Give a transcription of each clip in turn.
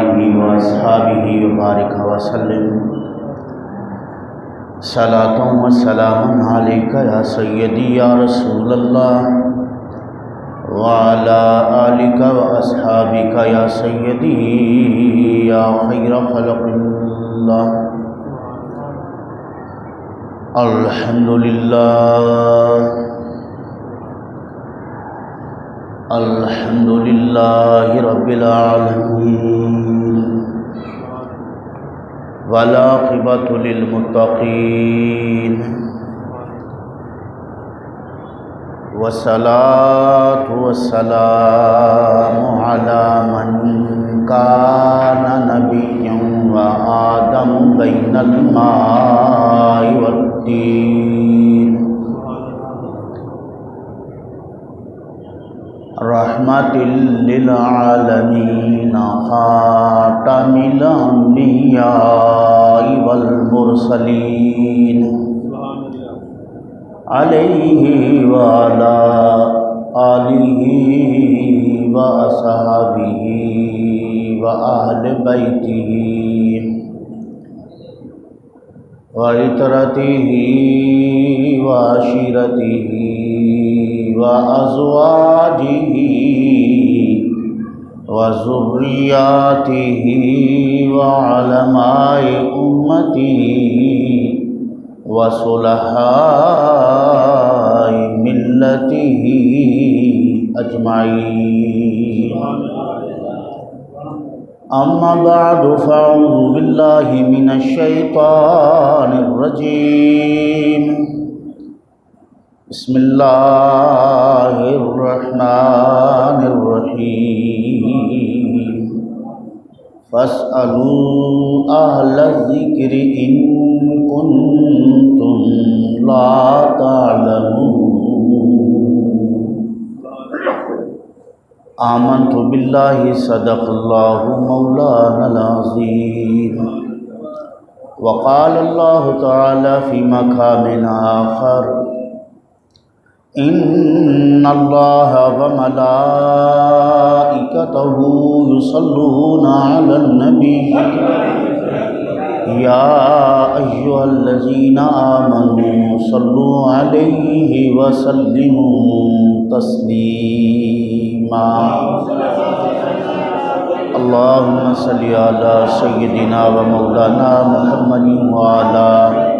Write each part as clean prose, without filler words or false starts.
آلہ واصحابہ وبارک وسلم صلاۃ و سلام علیک یا سیدی یا رسول اللہ وعلی آلک واصحابک یا سیدی یا خیر خلق اللہ۔ الحمدللہ الحمدللہ رب العالمین والعاقبۃ للمتقین والصلاۃ والسلام علی من کان نبیا وآدم بین الماء والطین رحمت للعالمین خاتم الانبیاء والمرسلین علیہ وعلی آلہ واصحابہ وأہل بیتہ وعطرتہ وعشیرتہ وأزواجہ وذریاتہ وعلماء امتہ وصلحاء ملتہ اجمعین۔ اما بعد فاعوذ باللہ من الشیطان الرجیم۔ بسم اللہ الرحمن الرحیم۔ فاسألوا اہل الذکر ان کنتم لا تعلمون۔ آمنت باللہ صدق اللہ مولانا العظیم۔ وقال اللہ تعالی فی مقام آخر ان اللہ وملائکتہ یصلون علی النبی یا ایھا الذین آمنوا صلوا علیہ وسلموا تسلیما۔ اللہم صلی علی سیدنا و مولانا محمد وعلی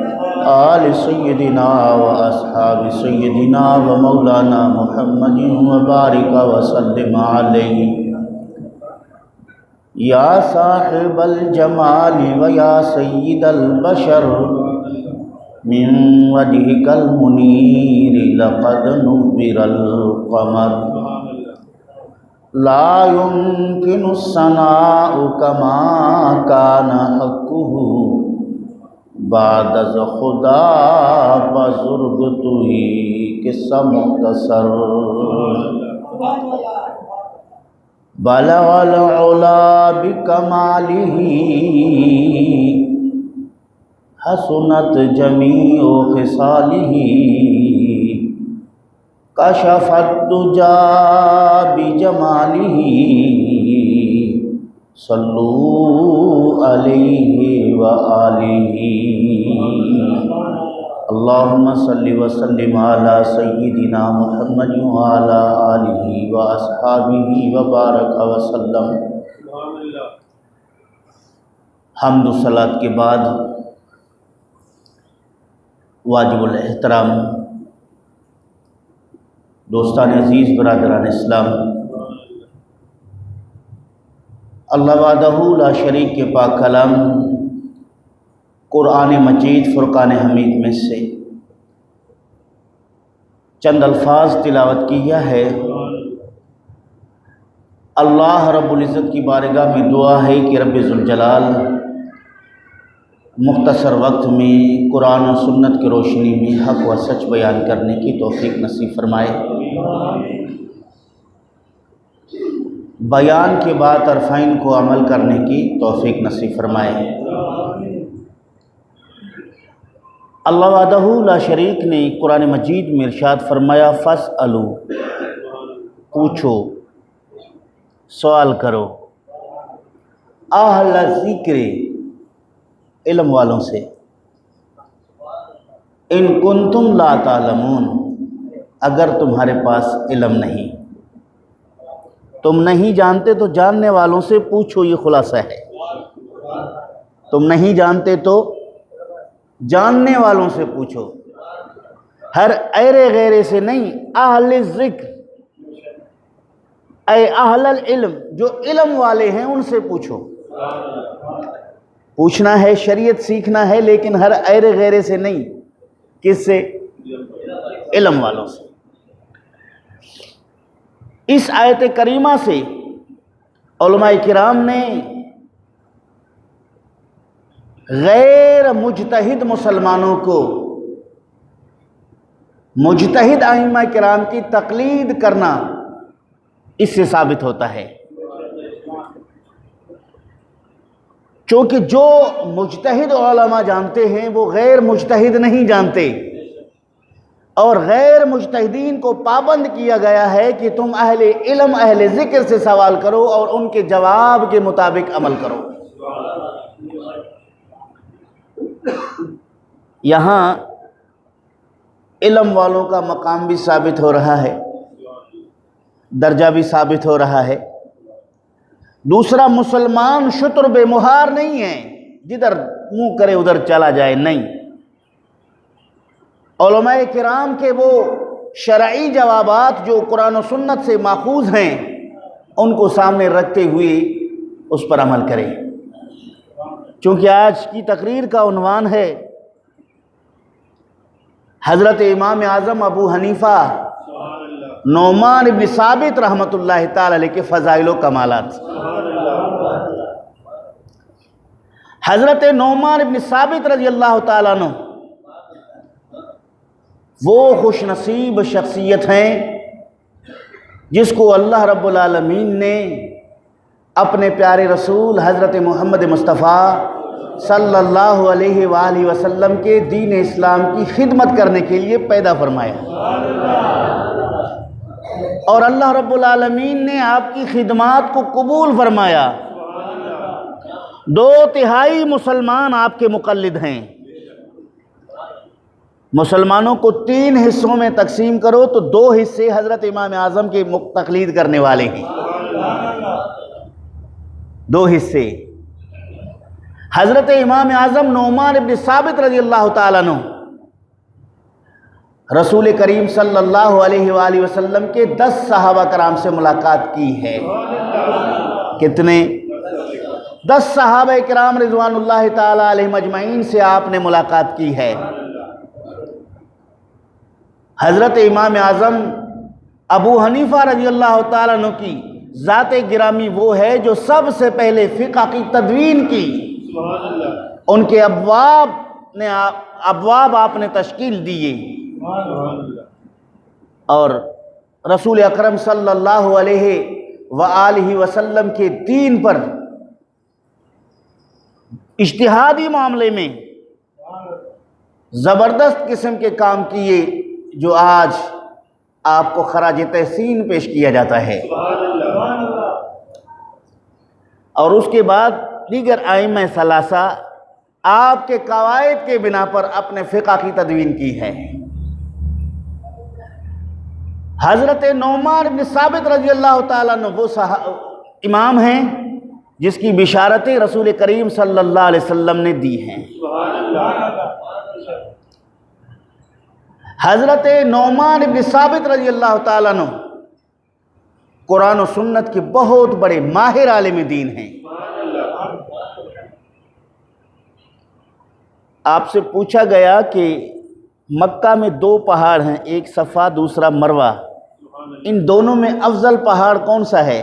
آل سیدنا و اصحاب سیدنا و مولانا محمد وبارک وسلم علیہ۔ یا صاحب الجمال و یا سید البشر من وجهک المنیر لقد نور القمر لا يمكن الثناء كما كان حقه بعد از خدا بزرگ تو ہی قصہ مختصر۔ بلغ العلا بکمالہ حسنت جمیع خصالہ کشف الدجا بجمالہ صلو علیہ وآلہ۔ اللہم صلی وسلم علی سیدنا محمد وعلی آلہ واصحابہ وبارک وسلم۔ حمد و صلاۃ کے بعد واجب الاحترام دوستان عزیز، برادران اسلام، اللہ وحدہ لا شریک کے پاک کلام قرآن مجید فرقان حمید میں سے چند الفاظ تلاوت کیا ہے۔ اللہ رب العزت کی بارگاہ میں دعا ہے کہ رب ذوالجلال مختصر وقت میں قرآن و سنت کی روشنی میں حق و سچ بیان کرنے کی توفیق نصیب فرمائے۔ بیان کے بعد طرفین کو عمل کرنے کی توفیق نصیب فرمائے۔ اللہ وحدہ لا شریک نے قرآن مجید میں ارشاد فرمایا فاسألوا، پوچھو، سوال کرو، اہل ذکر، علم والوں سے، ان کنتم لا تعلمون، اگر تمہارے پاس علم نہیں، تم نہیں جانتے تو جاننے والوں سے پوچھو، یہ خلاصہ ہے۔ تم نہیں جانتے تو جاننے والوں سے پوچھو، ہر ایرے غیرے سے نہیں، اہل ذکر اے اہل العلم، جو علم والے ہیں ان سے پوچھو۔ پوچھنا ہے، شریعت سیکھنا ہے، لیکن ہر ایرے غیرے سے نہیں، کس سے؟ علم والوں سے۔ اس آیت کریمہ سے علماء کرام نے غیر مجتہد مسلمانوں کو مجتہد ائمہ کرام کی تقلید کرنا اس سے ثابت ہوتا ہے، چونکہ جو مجتہد علماء جانتے ہیں وہ غیر مجتہد نہیں جانتے، اور غیر مجتہدین کو پابند کیا گیا ہے کہ تم اہل علم، اہل ذکر سے سوال کرو اور ان کے جواب کے مطابق عمل کرو۔ یہاں علم والوں کا مقام بھی ثابت ہو رہا ہے، درجہ بھی ثابت ہو رہا ہے۔ دوسرا، مسلمان شتر بے مہار نہیں ہے، جدھر منہ کرے ادھر چلا جائے، نہیں۔ علماء کرام کے وہ شرعی جوابات جو قرآن و سنت سے ماخوذ ہیں ان کو سامنے رکھتے ہوئے اس پر عمل کریں۔ چونکہ آج کی تقریر کا عنوان ہے حضرت امام اعظم ابو حنیفہ نعمان ابن ثابت رحمۃ اللہ تعالی علیہ کے فضائل و کمالات۔ حضرت نعمان ابن ثابت رضی اللہ تعالیٰ عنہ وہ خوش نصیب شخصیت ہیں جس کو اللہ رب العالمین نے اپنے پیارے رسول حضرت محمد مصطفیٰ صلی اللہ علیہ وآلہ وسلم کے دین اسلام کی خدمت کرنے کے لیے پیدا فرمایا، اور اللہ رب العالمین نے آپ کی خدمات کو قبول فرمایا۔ 2/3 مسلمان آپ کے مقلد ہیں۔ مسلمانوں کو 3 حصوں میں تقسیم کرو تو 2 حصے حضرت امام اعظم کے تقلید کرنے والے ہیں، 2 حصے۔ حضرت امام اعظم نعمان ابن ثابت رضی اللہ تعالیٰ عنہ رسول کریم صلی اللہ علیہ وآلہ وسلم کے 10 صحابہ کرام سے ملاقات کی ہے۔ کتنے؟ 10 صحابہ کرام رضوان اللہ تعالیٰ علیہم اجمعین سے آپ نے ملاقات کی ہے۔ حضرت امام اعظم ابو حنیفہ رضی اللہ تعالیٰ عنہ کی ذات گرامی وہ ہے جو سب سے پہلے فقہ کی تدوین کی، ان کے ابواب آپ نے تشکیل دیے، اور رسول اکرم صلی اللہ علیہ وآلہ وسلم کے دین پر اجتہادی معاملے میں زبردست قسم کے کام کیے جو آج آپ کو خراج تحسین پیش کیا جاتا ہے۔ اور اس کے بعد دیگر ائمہ ثلاثہ آپ کے قواعد کے بنا پر اپنے فقہ کی تدوین کی ہے۔ حضرت نعمان بن ثابت رضی اللہ تعالیٰ عنہ وہ امام ہیں جس کی بشارتیں رسول کریم صلی اللہ علیہ وسلم نے دی ہیں۔ حضرت نعمان بن ثابت رضی اللہ تعالیٰ عنہ قرآن و سنت کے بہت بڑے ماہر عالم دین ہیں۔ آپ سے پوچھا گیا کہ مکہ میں 2 پہاڑ ہیں، ایک صفا دوسرا مروہ، ان دونوں میں افضل پہاڑ کون سا ہے؟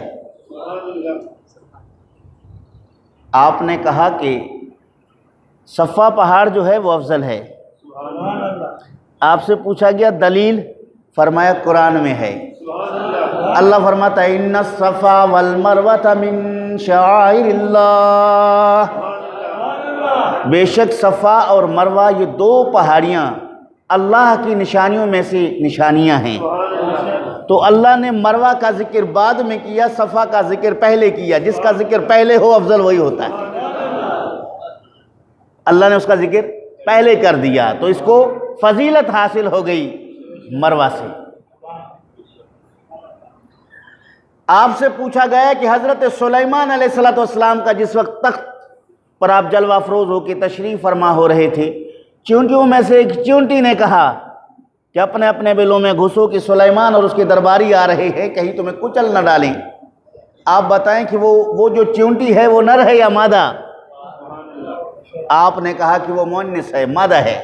آپ نے کہا کہ صفا پہاڑ جو ہے وہ افضل ہے۔ آپ سے پوچھا گیا دلیل، فرمایا قرآن میں ہے۔ اللہ فرماتا ہے ان الصفا والمروۃ من شعائر اللہ، بے شک صفا اور مروہ یہ 2 پہاڑیاں اللہ کی نشانیوں میں سے نشانیاں ہیں۔ تو اللہ نے مروہ کا ذکر بعد میں کیا، صفا کا ذکر پہلے کیا۔ جس کا ذکر پہلے ہو افضل وہی ہوتا ہے، اللہ نے اس کا ذکر پہلے کر دیا تو اس کو فضیلت حاصل ہو گئی مروہ سے۔ آپ سے پوچھا گیا کہ حضرت سلیمان علیہ السلام کا جس وقت تخت پر آپ جلوہ افروز ہو کے تشریف فرما ہو رہے تھے، چونٹیوں میں سے ایک چونٹی نے کہا کہ اپنے اپنے بلوں میں گھسو کہ سلیمان اور اس کے درباری آ رہے ہیں، کہیں تمہیں کچل نہ ڈالیں۔ آپ بتائیں کہ وہ جو چونٹی ہے وہ نر ہے یا مادہ؟ آپ نے کہا کہ وہ مؤنث ہے، مادہ ہے۔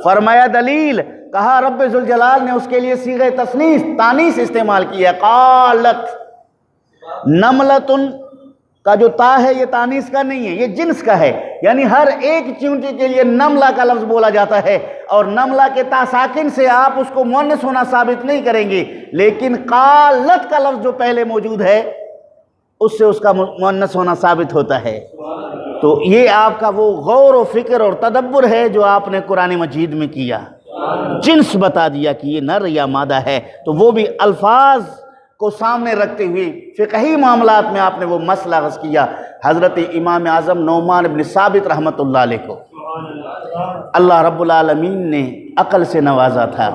فرمایا دلیل، کہا رب ذوالجلال نے اس کے لیے صیغہ تانیث استعمال کیا، قالت نملتن کا جو تا ہے یہ تانیث کا نہیں ہے، یہ جنس کا ہے، یعنی ہر ایک چونٹی کے لیے نملہ کا لفظ بولا جاتا ہے، اور نملہ کے تا ساکن سے آپ اس کو مؤنث ہونا ثابت نہیں کریں گے، لیکن قالت کا لفظ جو پہلے موجود ہے اس سے اس کا مؤنث ہونا ثابت ہوتا ہے۔ تو یہ آپ کا وہ غور و فکر اور تدبر ہے جو آپ نے قرآن مجید میں کیا، جنس بتا دیا کہ یہ نر یا مادہ ہے، تو وہ بھی الفاظ کو سامنے رکھتے ہوئے فقہی معاملات میں آپ نے وہ مسئلہ عرض کیا۔ حضرت امام اعظم نعمان بن ثابت رحمۃ اللہ علیہ کو اللہ رب العالمین نے عقل سے نوازا تھا،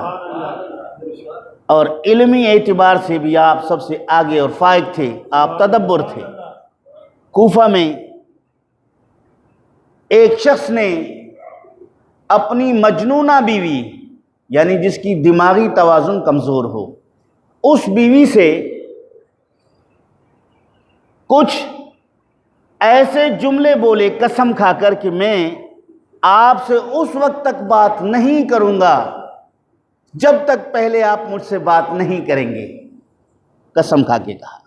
اور علمی اعتبار سے بھی آپ سب سے آگے اور فائق تھے، آپ تدبر تھے۔ کوفہ میں ایک شخص نے اپنی مجنونہ بیوی، یعنی جس کی دماغی توازن کمزور ہو، اس بیوی سے کچھ ایسے جملے بولے قسم کھا کر کہ میں آپ سے اس وقت تک بات نہیں کروں گا جب تک پہلے آپ مجھ سے بات نہیں کریں گے۔ قسم کھا کے کہا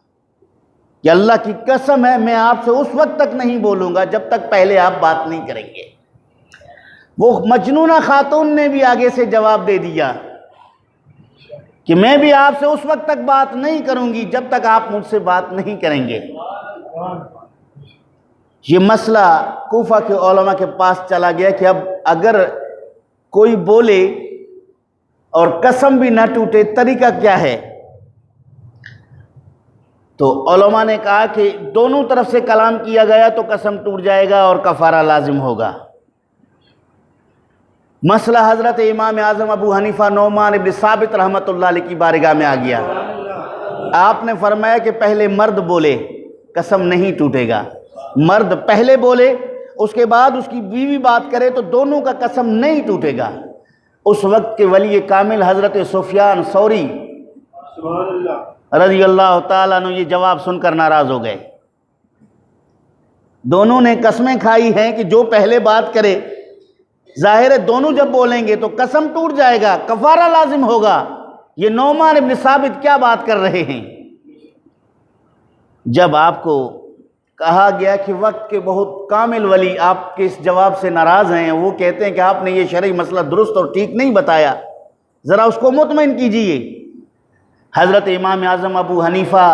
کہ اللہ کی قسم ہے میں آپ سے اس وقت تک نہیں بولوں گا جب تک پہلے آپ بات نہیں کریں گے۔ وہ مجنونہ خاتون نے بھی آگے سے جواب دے دیا کہ میں بھی آپ سے اس وقت تک بات نہیں کروں گی جب تک آپ مجھ سے بات نہیں کریں گے۔ یہ مسئلہ کوفہ کے علماء کے پاس چلا گیا کہ اب اگر کوئی بولے اور قسم بھی نہ ٹوٹے طریقہ کیا ہے؟ تو علماء نے کہا کہ دونوں طرف سے کلام کیا گیا تو قسم ٹوٹ جائے گا اور کفارہ لازم ہوگا۔ مسئلہ حضرت امام اعظم ابو حنیفہ نعمان بن ثابت رحمۃ اللہ علیہ کی بارگاہ میں آ گیا۔ آپ نے فرمایا کہ پہلے مرد بولے قسم نہیں ٹوٹے گا، مرد پہلے بولے اس کے بعد اس کی بیوی بات کرے تو دونوں کا قسم نہیں ٹوٹے گا۔ اس وقت کے ولی کامل حضرت سفیان ثوری رضی اللہ تعالیٰ عنہ یہ جواب سن کر ناراض ہو گئے۔ دونوں نے قسمیں کھائی ہیں کہ جو پہلے بات کرے، ظاہر ہے دونوں جب بولیں گے تو قسم ٹوٹ جائے گا، کفارہ لازم ہوگا۔ یہ نعمان بن ثابت کیا بات کر رہے ہیں؟ جب آپ کو کہا گیا کہ وقت کے بہت کامل ولی آپ کے اس جواب سے ناراض ہیں، وہ کہتے ہیں کہ آپ نے یہ شرعی مسئلہ درست اور ٹھیک نہیں بتایا، ذرا اس کو مطمئن کیجئے۔ حضرت امام اعظم ابو حنیفہ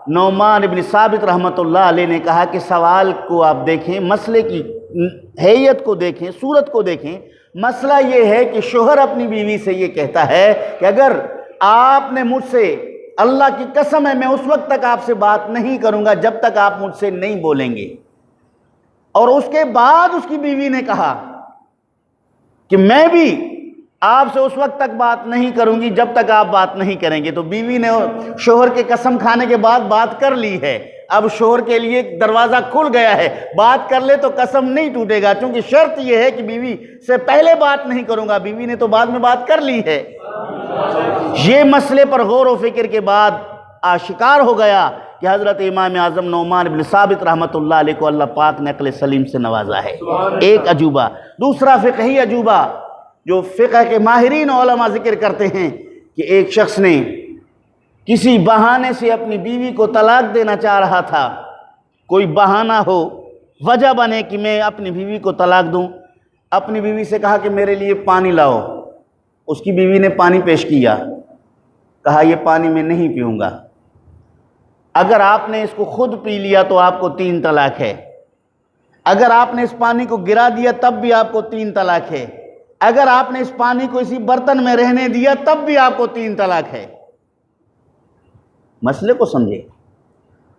نعمان بن ثابت رحمۃ اللہ علیہ نے کہا کہ سوال کو آپ دیکھیں، مسئلے کی حیت کو دیکھیں، صورت کو دیکھیں۔ مسئلہ یہ ہے کہ شوہر اپنی بیوی سے یہ کہتا ہے کہ اگر آپ نے مجھ سے، اللہ کی قسم ہے میں اس وقت تک آپ سے بات نہیں کروں گا جب تک آپ مجھ سے نہیں بولیں گے، اور اس کے بعد اس کی بیوی نے کہا کہ میں بھی آپ سے اس وقت تک بات نہیں کروں گی جب تک آپ بات نہیں کریں گے، تو بیوی نے شوہر کے قسم کھانے کے بعد بات کر لی ہے۔ اب شوہر کے لیے دروازہ کھل گیا ہے، بات کر لے تو قسم نہیں ٹوٹے گا، کیونکہ شرط یہ ہے کہ بیوی سے پہلے بات نہیں کروں گا، بیوی نے تو بعد میں بات کر لی ہے۔ یہ مسئلے پر غور و فکر کے بعد آشکار ہو گیا کہ حضرت امام اعظم نعمان بن ثابت رحمۃ اللہ علیہ کو اللہ پاک نے عقل سلیم سے نوازا ہے۔ ایک عجوبہ۔ دوسرا فقہی عجوبہ جو فقہ کے ماہرین علماء ذکر کرتے ہیں کہ ایک شخص نے کسی بہانے سے اپنی بیوی کو طلاق دینا چاہ رہا تھا، کوئی بہانہ ہو، وجہ بنے کہ میں اپنی بیوی کو طلاق دوں، اپنی بیوی سے کہا کہ میرے لیے پانی لاؤ، اس کی بیوی نے پانی پیش کیا، کہا یہ پانی میں نہیں پیوں گا، اگر آپ نے اس کو خود پی لیا تو آپ کو 3 طلاق ہے، اگر آپ نے اس پانی کو گرا دیا تب بھی آپ کو 3 طلاق ہے، اگر آپ نے اس پانی کو اسی برتن میں رہنے دیا تب بھی آپ کو 3 طلاق ہے۔ مسئلے کو سمجھے،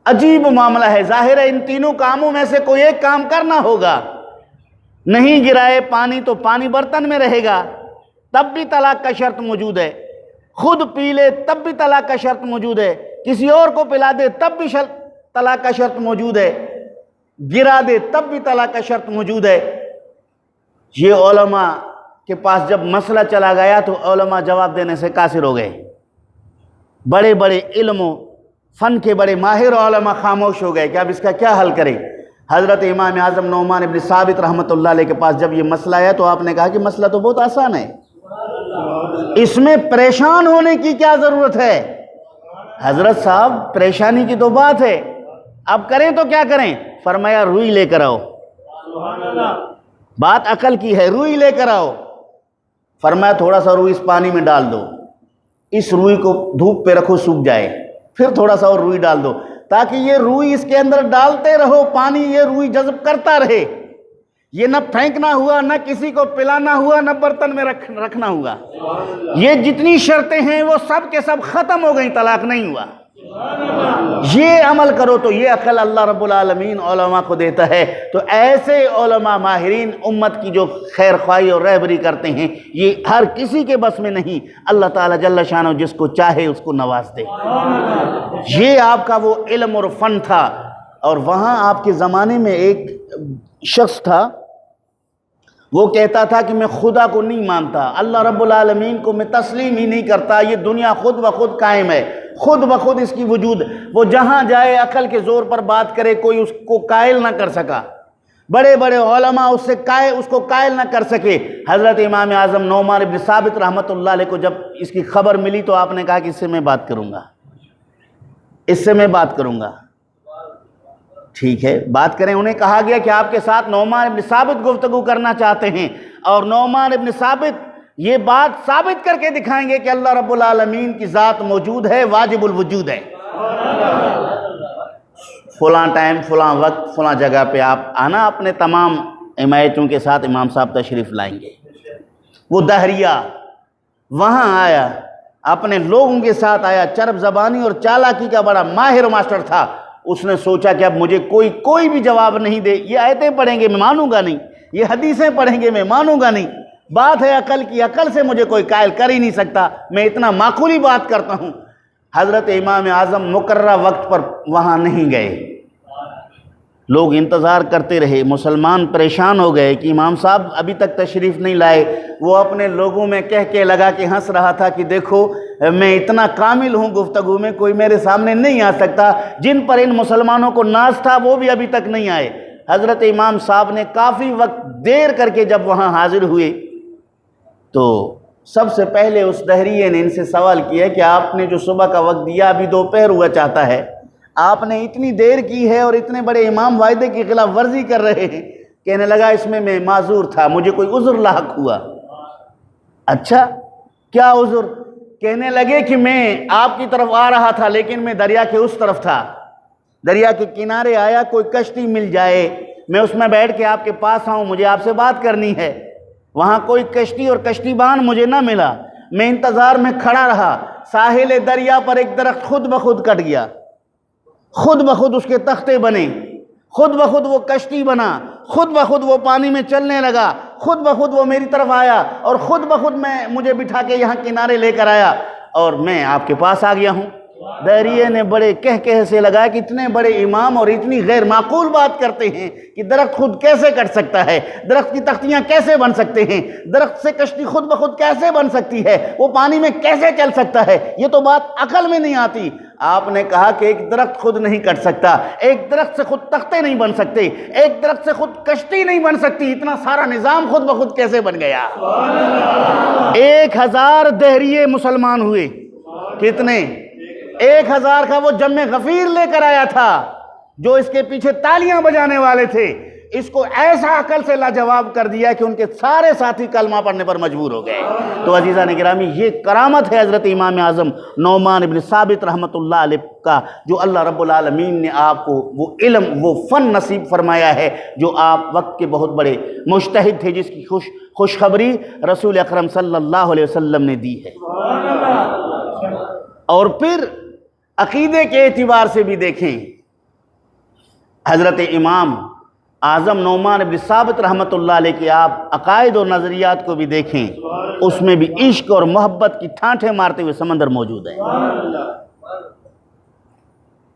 عجیب معاملہ ہے۔ ظاہر ہے ان تینوں کاموں میں سے کوئی ایک کام کرنا ہوگا، نہیں گرائے پانی تو پانی برتن میں رہے گا، تب بھی طلاق کا شرط موجود ہے، خود پی لے تب بھی طلاق کا شرط موجود ہے، کسی اور کو پلا دے تب بھی طلاق کا شرط موجود ہے، گرا دے تب بھی طلاق کا شرط موجود ہے۔ یہ علماء کے پاس جب مسئلہ چلا گیا تو علماء جواب دینے سے قاصر ہو گئے، بڑے بڑے علم و فن کے بڑے ماہر علماء خاموش ہو گئے کہ اب اس کا کیا حل کریں۔ حضرت امام اعظم نعمان بن ثابت رحمۃ اللہ علیہ کے پاس جب یہ مسئلہ آیا تو آپ نے کہا کہ مسئلہ تو بہت آسان ہے، اس میں پریشان ہونے کی کیا ضرورت ہے؟ حضرت صاحب پریشانی کی تو بات ہے، اب کریں تو کیا کریں؟ فرمایا روئی لے کر آؤ، بات عقل کی ہے، روئی لے کر آؤ۔ فرمایا تھوڑا سا روئی اس پانی میں ڈال دو، اس روئی کو دھوپ پہ رکھو سوکھ جائے، پھر تھوڑا سا اور روئی ڈال دو، تاکہ یہ روئی اس کے اندر ڈالتے رہو، پانی یہ روئی جذب کرتا رہے، یہ نہ پھینکنا ہوا، نہ کسی کو پلانا ہوا، نہ برتن میں رکھنا ہوا۔ یہ جتنی شرطیں ہیں وہ سب کے سب ختم ہو گئیں، طلاق نہیں ہوا۔ یہ عمل کرو تو یہ عقل اللہ رب العالمین علماء کو دیتا ہے۔ تو ایسے علماء ماہرین امت کی جو خیر خواہی اور رہبری کرتے ہیں، یہ ہر کسی کے بس میں نہیں، اللہ تعالیٰ جل شانہ جس کو چاہے اس کو نواز دے۔ یہ آپ کا وہ علم اور فن تھا۔ اور وہاں آپ کے زمانے میں ایک شخص تھا، وہ کہتا تھا کہ میں خدا کو نہیں مانتا، اللہ رب العالمین کو میں تسلیم ہی نہیں کرتا، یہ دنیا خود بخود قائم ہے، خود بخود اس کی وجود، وہ جہاں جائے عقل کے زور پر بات کرے، کوئی اس کو قائل نہ کر سکا، بڑے بڑے علماء اس کو قائل نہ کر سکے۔ حضرت امام اعظم نعمان بن ثابت رحمۃ اللہ علیہ کو جب اس کی خبر ملی تو آپ نے کہا کہ اس سے میں بات کروں گا، اس سے میں بات کروں گا۔ ٹھیک ہے، بات کریں۔ انہیں کہا گیا کہ آپ کے ساتھ نعمان بن ثابت گفتگو کرنا چاہتے ہیں، اور نعمان بن ثابت یہ بات ثابت کر کے دکھائیں گے کہ اللہ رب العالمین کی ذات موجود ہے، واجب الوجود ہے۔ فلاں ٹائم، فلاں وقت، فلاں جگہ پہ آپ آنا، اپنے تمام حمایتوں کے ساتھ امام صاحب تشریف لائیں گے۔ وہ دہریہ وہاں آیا، اپنے لوگوں کے ساتھ آیا، چرب زبانی اور چالاکی کا بڑا ماہر ماسٹر تھا۔ اس نے سوچا کہ اب مجھے کوئی بھی جواب نہیں دے، یہ آیتیں پڑھیں گے میں مانوں گا نہیں، یہ حدیثیں پڑھیں گے میں مانوں گا نہیں، بات ہے عقل کی، عقل سے مجھے کوئی قائل کر ہی نہیں سکتا، میں اتنا معقولی بات کرتا ہوں۔ حضرت امام اعظم مقررہ وقت پر وہاں نہیں گئے، لوگ انتظار کرتے رہے، مسلمان پریشان ہو گئے کہ امام صاحب ابھی تک تشریف نہیں لائے۔ وہ اپنے لوگوں میں کہہ کے لگا کہ ہنس رہا تھا کہ دیکھو میں اتنا کامل ہوں گفتگو میں، کوئی میرے سامنے نہیں آ سکتا، جن پر ان مسلمانوں کو ناز تھا وہ بھی ابھی تک نہیں آئے۔ حضرت امام صاحب نے کافی وقت دیر کر کے جب وہاں حاضر ہوئے تو سب سے پہلے اس دہریے نے ان سے سوال کیا کہ آپ نے جو صبح کا وقت دیا ابھی دوپہر ہوا چاہتا ہے، آپ نے اتنی دیر کی ہے اور اتنے بڑے امام وعدے کی خلاف ورزی کر رہے ہیں۔ کہنے لگا اس میں معذور تھا، مجھے کوئی عذر لاحق ہوا۔ اچھا کیا عذر؟ کہنے لگے کہ میں آپ کی طرف آ رہا تھا لیکن میں دریا کے اس طرف تھا، دریا کے کنارے آیا، کوئی کشتی مل جائے میں اس میں بیٹھ کے آپ کے پاس آؤں، مجھے آپ سے بات کرنی ہے۔ وہاں کوئی کشتی اور کشتی بان مجھے نہ ملا، میں انتظار میں کھڑا رہا، ساحل دریا پر ایک درخت خود بخود کٹ گیا، خود بخود اس کے تختے بنے، خود بخود وہ کشتی بنا، خود بخود وہ پانی میں چلنے لگا، خود بخود وہ میری طرف آیا اور خود بخود مجھے بٹھا کے یہاں کنارے لے کر آیا اور میں آپ کے پاس آ گیا ہوں۔ دہریے نے بڑے کہہ سے لگایا کہ اتنے بڑے امام اور اتنی غیر معقول بات کرتے ہیں کہ درخت خود کیسے کٹ سکتا ہے، درخت کی تختیاں کیسے بن سکتے ہیں، درخت سے کشتی خود بخود کیسے بن سکتی ہے، وہ پانی میں کیسے چل سکتا ہے، یہ تو بات عقل میں نہیں آتی۔ آپ نے کہا کہ ایک درخت خود نہیں کٹ سکتا، ایک درخت سے خود تختے نہیں بن سکتے، ایک درخت سے خود کشتی نہیں بن سکتی، اتنا سارا نظام خود بخود کیسے بن گیا؟ 1000 دہریے مسلمان ہوئے، کتنے؟ 1000 کا وہ جمع غفیر لے کر آیا تھا جو اس کے پیچھے تالیاں بجانے والے تھے، اس کو ایسا عقل سے لاجواب کر دیا کہ ان کے سارے ساتھی کلمہ پڑھنے پر مجبور ہو گئے۔ تو عزیزان گرامی، یہ کرامت ہے حضرت امام اعظم نعمان بن ثابت رحمۃ اللہ علیہ کا، جو اللہ رب العالمین نے آپ کو وہ علم، وہ فن نصیب فرمایا ہے، جو آپ وقت کے بہت بڑے مجتہد تھے، جس کی خوشخبری رسول اکرم صلی اللہ علیہ وسلم نے دی ہے۔ اور پھر عقیدے کے اعتبار سے بھی دیکھیں، حضرت امام اعظم نعمان بن ثابت رحمۃ اللہ علیہ کے آپ عقائد اور نظریات کو بھی دیکھیں، اس میں بھی عشق اور محبت کی ٹھانٹیں مارتے ہوئے سمندر موجود ہے۔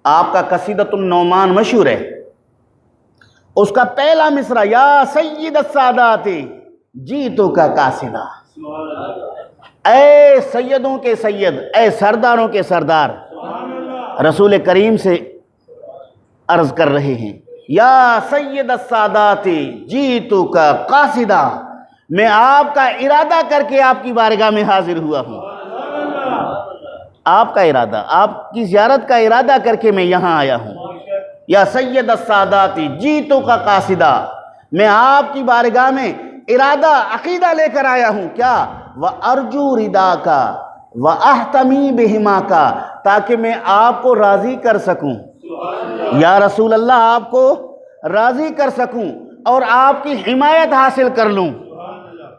آپ کا قصیدۃ النعمان مشہور ہے، اس کا پہلا مصرع یا سید السادات جیتو کا قاصدہ، اے سیدوں کے سید، اے سرداروں کے سردار، رسول کریم سے عرض کر رہے ہیں یا سید السادات جیتو کا قاصدہ، میں آپ کا ارادہ کر کے آپ کی بارگاہ میں حاضر ہوا ہوں، آپ کا ارادہ، آپ کی زیارت کا ارادہ کر کے میں یہاں آیا ہوں۔ یا سید السادات جیتو کا قاصدہ، میں آپ کی بارگاہ میں ارادہ عقیدہ لے کر آیا ہوں، کیا وَأَرْجُو رِدَاكَ وَأَحْتَمِي بِهِمَاكَ، تاکہ میں آپ کو راضی کر سکوں، یا رسول اللہ آپ کو راضی کر سکوں اور آپ کی حمایت حاصل کر لوں۔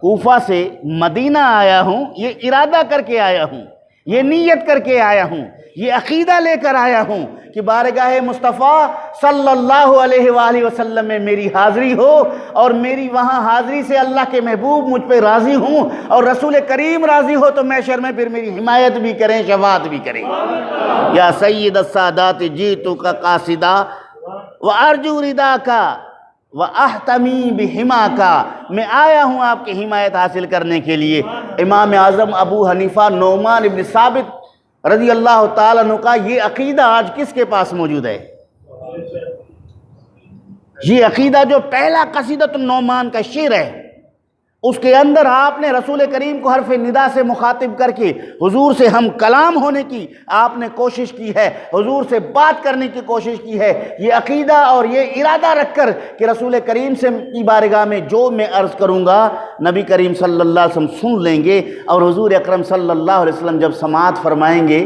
کوفہ سے مدینہ آیا ہوں، یہ ارادہ کر کے آیا ہوں، یہ نیت کر کے آیا ہوں، یہ عقیدہ لے کر آیا ہوں کہ بارگاہ مصطفیٰ صلی اللہ علیہ وآلہ وسلم میں میری حاضری ہو، اور میری وہاں حاضری سے اللہ کے محبوب مجھ پہ راضی ہوں، اور رسول کریم راضی ہو تو محشر میں پھر میری حمایت بھی کریں، شفاعت بھی کریں۔ یا سید السادات جیتو کا قاصدہ وَأَرْجُو رِدَاكَ وَأَحْتَمِي بِهِمَاكَ، میں آیا ہوں آپ کی حمایت حاصل کرنے کے لیے۔ امام اعظم ابو حنیفہ نعمان بن ثابت رضی اللہ تعالیٰ عنہ کا یہ عقیدہ آج کس کے پاس موجود ہے؟ یہ عقیدہ جو پہلا قصیدۃ النعمان کا شعر ہے، اس کے اندر آپ نے رسول کریم کو حرف ندا سے مخاطب کر کے حضور سے ہم کلام ہونے کی آپ نے کوشش کی ہے، حضور سے بات کرنے کی کوشش کی ہے۔ یہ عقیدہ اور یہ ارادہ رکھ کر کہ رسول کریم سے کی بارگاہ میں جو میں عرض کروں گا نبی کریم صلی اللہ علیہ وسلم سن لیں گے، اور حضور اکرم صلی اللہ علیہ وسلم جب سماعت فرمائیں گے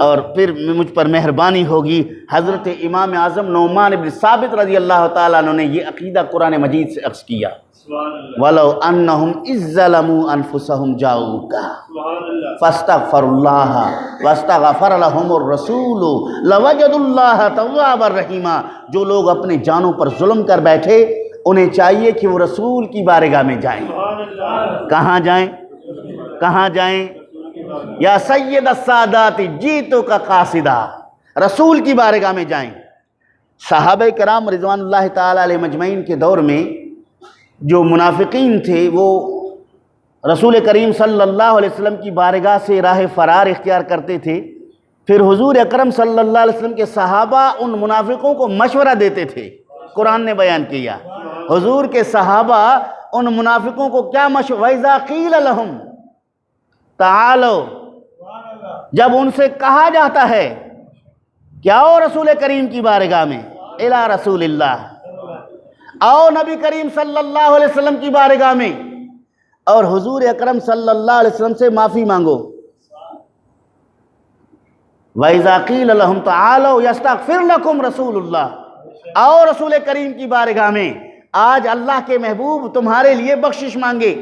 اور پھر مجھ پر مہربانی ہوگی۔ حضرت امام اعظم نعمان بن ثابت رضی اللہ تعالیٰ عنہ نے یہ عقیدہ قرآن مجید سے عرض کیا، وَلَوْ أَنَّهُمْ إِذْ ظَلَمُوا أَنفُسَهُمْ جَاءُوكَ فَاسْتَغْفَرُوا اللَّهَ وَاسْتَغْفَرَ لَهُمُ الرَّسُولُ لَوَجَدُوا اللَّهَ تَوَّابًا رَحِيمًا، جو لوگ اپنے جانوں پر ظلم کر بیٹھے انہیں چاہیے کہ وہ رسول کی بارگاہ میں جائیں۔ کہاں جائیں؟ کہاں جائیں؟ یا سید السادات جیتو کا قاصدہ، رسول کی بارگاہ میں جائیں۔ صحابہ کرام رضوان اللہ تعالیٰ علیہ مجمعین کے دور میں جو منافقین تھے وہ رسول کریم صلی اللہ علیہ وسلم کی بارگاہ سے راہ فرار اختیار کرتے تھے۔ پھر حضور اکرم صلی اللہ علیہ وسلم کے صحابہ ان منافقوں کو مشورہ دیتے تھے۔ قرآن نے بیان کیا حضور کے صحابہ ان منافقوں کو کیا مشورہ، وَإِذَا قِيلَ لَهُمْ تَعَالَوْا، جب ان سے کہا جاتا ہے کہ آؤ رسول کریم کی بارگاہ میں، اِلَى رسول اللہ، آؤ نبی کریم صلی اللہ علیہ وسلم کی بارگاہ میں اور حضور اکرم صلی اللہ علیہ وسلم سے معافی مانگو۔ وَإِذَا قِيلَ لَهُمْ تَعَالَوْا يَسْتَغْفِرْ لَكُمْ رَسُولُ اللَّهِ، آؤ رسول کریم کی بارگاہ میں، آج اللہ کے محبوب تمہارے لیے بخشش مانگے۔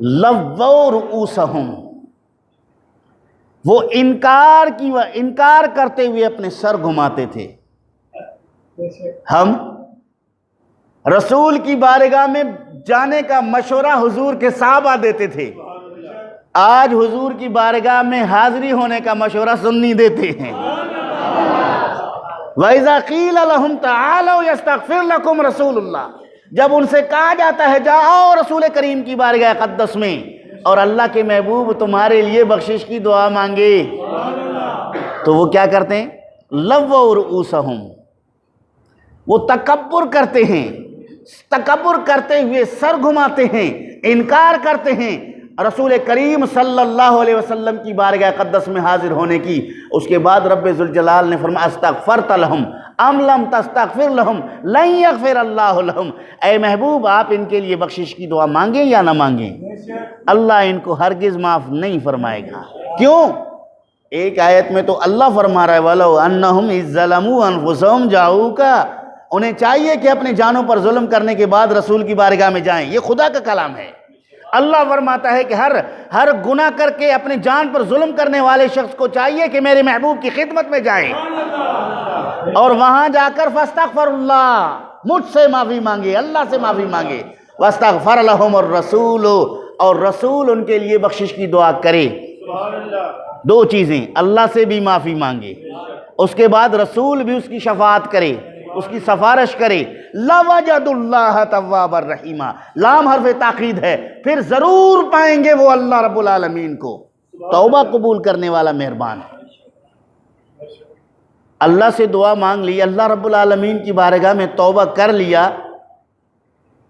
لَوَّوْا رُؤُوسَهُمْ، وہ انکار کرتے ہوئے اپنے سر گھماتے تھے۔ ہم رسول کی بارگاہ میں جانے کا مشورہ حضور کے صحابہ دیتے تھے، آج حضور کی بارگاہ میں حاضری ہونے کا مشورہ سنی دیتے ہیں۔ وَإِذَا قِيلَ لَهُمْ تَعَالَوْا يَسْتَغْفِرْ لَكُمْ رَسُولُ اللَّهِ، جب ان سے کہا جاتا ہے جاؤ رسول کریم کی بارگاہ اقدس میں اور اللہ کے محبوب تمہارے لیے بخشش کی دعا مانگے، تو وہ کیا کرتے ہیں؟ لَوَّوْا رُؤُوسَهُمْ، وہ تکبر کرتے ہیں، تکبر کرتے ہوئے سر گھماتے ہیں، انکار کرتے ہیں رسول کریم صلی اللہ علیہ وسلم کی بارگاہ قدس میں حاضر ہونے کی۔ اس کے بعد رب ذوالجلال نے فرمایا استغفرت لہم ام لم تستغفر لہم لن یغفر اللہ لہم، اے محبوب آپ ان کے لیے بخشش کی دعا مانگیں یا نہ مانگیں، اللہ ان کو ہرگز معاف نہیں فرمائے گا۔ کیوں؟ ایک آیت میں تو اللہ فرما رہا ہے وَلَوْ أَنَّهُمْ إِذْ ظَلَمُوا أَنفُسَهُمْ جَاءُوكَ، انہیں چاہیے کہ اپنے جانوں پر ظلم کرنے کے بعد رسول کی بارگاہ میں جائیں، یہ خدا کا کلام ہے۔ اللہ فرماتا ہے کہ ہر گناہ کر کے اپنی جان پر ظلم کرنے والے شخص کو چاہیے کہ میرے محبوب کی خدمت میں جائے اور وہاں جا کر فاستغفر اللہ، مجھ سے معافی مانگے، اللہ سے معافی مانگے، واستغفر لہم الرسول، اور رسول ان کے لیے بخشش کی دعا کرے۔ دو چیزیں، اللہ سے بھی معافی مانگے، اس کے بعد رسول بھی اس کی شفاعت کرے، اس کی سفارش کرے۔ لَوَجَدُ اللَّهَ تَوَّابًا رَحِيمًا، لام حرف تاکید ہے، پھر ضرور پائیں گے وہ اللہ رب العالمین کو توبہ قبول کرنے والا مہربان ہے۔ اللہ سے دعا مانگ لی، اللہ رب العالمین کی بارگاہ میں توبہ کر لیا،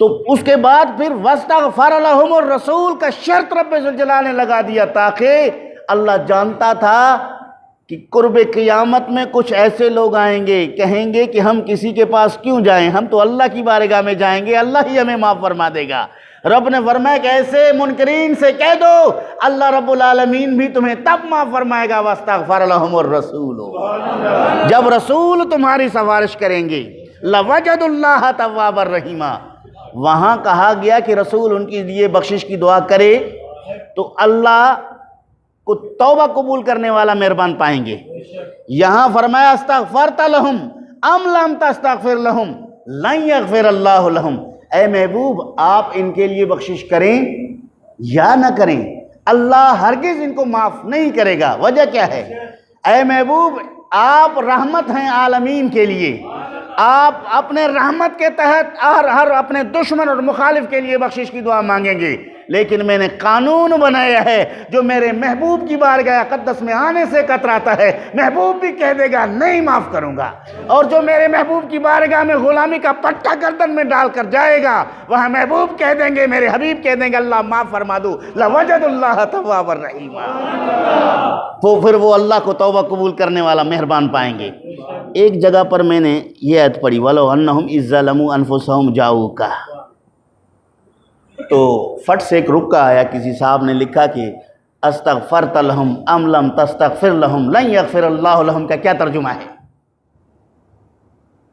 تو اس کے بعد پھر وَاسْتَغْفَرَ لَهُمُ الرَّسُولُ کا شرط رب ذوالجلال نے لگا دیا، تاکہ اللہ جانتا تھا کہ قرب قیامت میں کچھ ایسے لوگ آئیں گے، کہیں گے کہ ہم کسی کے پاس کیوں جائیں، ہم تو اللہ کی بارگاہ میں جائیں گے، اللہ ہی ہمیں معاف فرما دے گا۔ رب نے فرمایا کہ ایسے منکرین سے کہہ دو اللہ رب العالمین بھی تمہیں تب معاف فرمائے گا، وَاسْتَغْفَرَ لَهُمُ الرَّسُولُ، جب رسول تمہاری سفارش کریں گے۔ لَوَجَدُ اللَّهَ تَوَّابًا رَحِيمًا، وہاں کہا گیا کہ رسول ان کے لیے بخشش کی دعا کرے تو اللہ کو توبہ قبول کرنے والا مہربان پائیں گے۔ یہاں فرمایا استغفرت لہم ام لم تستغفر لہم لن یغفر اللہ لہم، اے محبوب آپ ان کے لیے بخشش کریں یا نہ کریں، اللہ ہرگز ان کو معاف نہیں کرے گا۔ وجہ کیا ہے؟ اے محبوب آپ رحمت ہیں عالمین کے لیے، آپ اپنے رحمت کے تحت ہر اپنے دشمن اور مخالف کے لیے بخشش کی دعا مانگیں گے، لیکن میں نے قانون بنایا ہے جو میرے محبوب کی بارگاہ اقدس میں آنے سے کتراتا ہے، محبوب بھی کہہ دے گا نہیں معاف کروں گا، اور جو میرے محبوب کی بارگاہ میں غلامی کا پٹا گردن میں ڈال کر جائے گا وہاں محبوب کہہ دیں گے، میرے حبیب کہہ دیں گے اللہ معاف فرما دو۔ لَوَجَدُ اللَّهَ تَوَّابًا رَحِيمًا، تو پھر وہ اللہ کو توبہ قبول کرنے والا مہربان پائیں گے۔ ایک جگہ پر میں نے یہ آیت پڑھی وَلَوْ أَنَّهُمْ إِذ ظَلَمُوا أَنفُسَهُمْ جَاءُوكَ، تو فٹ سے ایک رکا آیا، کسی صاحب نے لکھا کہ استغفرت لہم ام لم تستغفر لہم لن یغفر اللہ لہم کا کیا ترجمہ ہے؟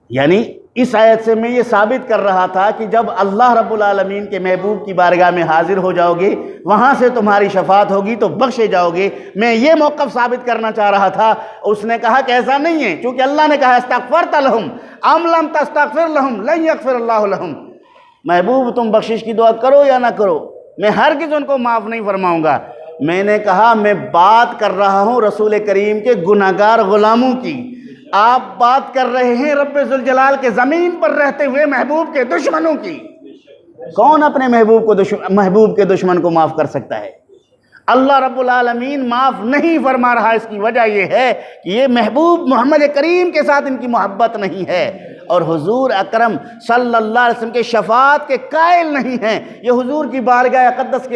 یعنی اس آیت سے میں یہ ثابت کر رہا تھا کہ جب اللہ رب العالمین کے محبوب کی بارگاہ میں حاضر ہو جاؤ گے وہاں سے تمہاری شفاعت ہوگی تو بخشے جاؤ گے۔ میں یہ موقف ثابت کرنا چاہ رہا تھا، اس نے کہا کہ ایسا نہیں ہے، چونکہ اللہ نے کہا استغفرت لہم ام لم تستغفر لہم لن یغفر اللہ لہم، محبوب تم بخشش کی دعا کرو یا نہ کرو میں ہرگز ان کو معاف نہیں فرماؤں گا۔ میں نے کہا میں بات کر رہا ہوں رسول کریم کے گناہگار غلاموں کی، آپ بات کر رہے ہیں رب ذوالجلال کے زمین پر رہتے ہوئے محبوب کے دشمنوں کی۔ کون اپنے محبوب کے دشمن کو معاف کر سکتا ہے؟ اللہ رب العالمین معاف نہیں فرما رہا، اس کی وجہ یہ ہے کہ یہ محبوب محمد کریم کے ساتھ ان کی محبت نہیں ہے اور حضور اکرم صلی اللہ علیہ وسلم کے شفاعت کے قائل نہیں ہیں، یہ حضور کی بارگاہ اقدس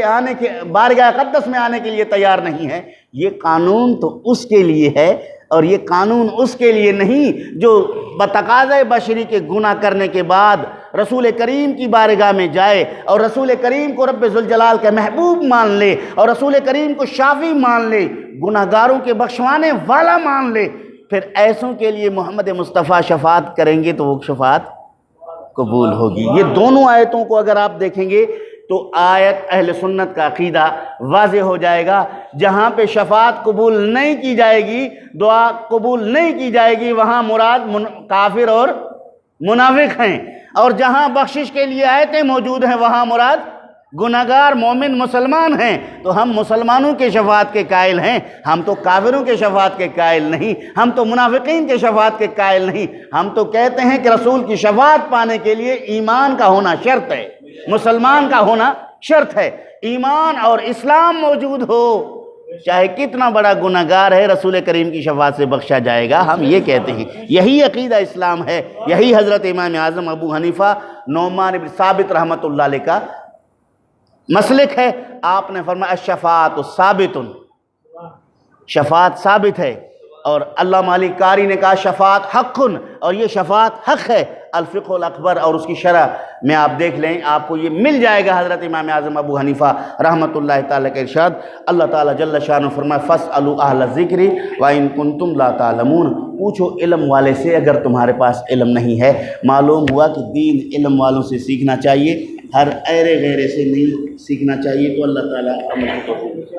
میں آنے کے لیے تیار نہیں ہے۔ یہ قانون تو اس کے لیے ہے اور یہ قانون اس کے لیے نہیں جو بتقاضۂ بشری کے گناہ کرنے کے بعد رسول کریم کی بارگاہ میں جائے اور رسول کریم کو رب ذوالجلال کا محبوب مان لے اور رسول کریم کو شافی مان لے، گناہگاروں کے بخشوانے والا مان لے، پھر ایسوں کے لیے محمد مصطفیٰ شفاعت کریں گے تو وہ شفاعت قبول ہوگی۔ یہ دونوں آیتوں کو اگر آپ دیکھیں گے تو آیت اہل سنت کا عقیدہ واضح ہو جائے گا۔ جہاں پہ شفاعت قبول نہیں کی جائے گی، دعا قبول نہیں کی جائے گی، وہاں مراد کافر اور منافق ہیں، اور جہاں بخشش کے لیے آیتیں موجود ہیں وہاں مراد گناہگار مومن مسلمان ہیں۔ تو ہم مسلمانوں کے شفاعت کے قائل ہیں، ہم تو کافروں کے شفاعت کے قائل نہیں، ہم تو منافقین کے شفاعت کے قائل نہیں۔ ہم تو کہتے ہیں کہ رسول کی شفاعت پانے کے لیے ایمان کا ہونا شرط ہے، مسلمان کا ہونا شرط ہے۔ ایمان اور اسلام موجود ہو چاہے کتنا بڑا گناہگار ہے رسول کریم کی شفاعت سے بخشا جائے گا، ہم یہ کہتے ہیں۔ یہی عقیدہ اسلام ہے، یہی حضرت امام اعظم ابو حنیفہ نعمان بن ثابت رحمۃ اللہ علیہ کا مسلک ہے۔ آپ نے فرمایا الشفاعت ثابت، شفاعت ثابت ہے، اور علامہ مالک قاری نے کہا شفاعت حق، اور یہ شفاعت حق ہے۔ الفقہ الاکبر اور اس کی شرح میں آپ دیکھ لیں، آپ کو یہ مل جائے گا۔ حضرت امام اعظم ابو حنیفہ رحمۃ اللہ تعالیٰ کے ارشاد، اللہ تعالیٰ جل شانہ فرمائے فاسألوا اہل الذکر وان کنتم لا تعلمون، پوچھو علم والے سے اگر تمہارے پاس علم نہیں ہے۔ معلوم ہوا کہ دین علم والوں سے سیکھنا چاہیے۔ ہر ایرے غیرے سے نہیں سیکھنا چاہیے. تو اللہ تعالیٰ عمل کو توفیق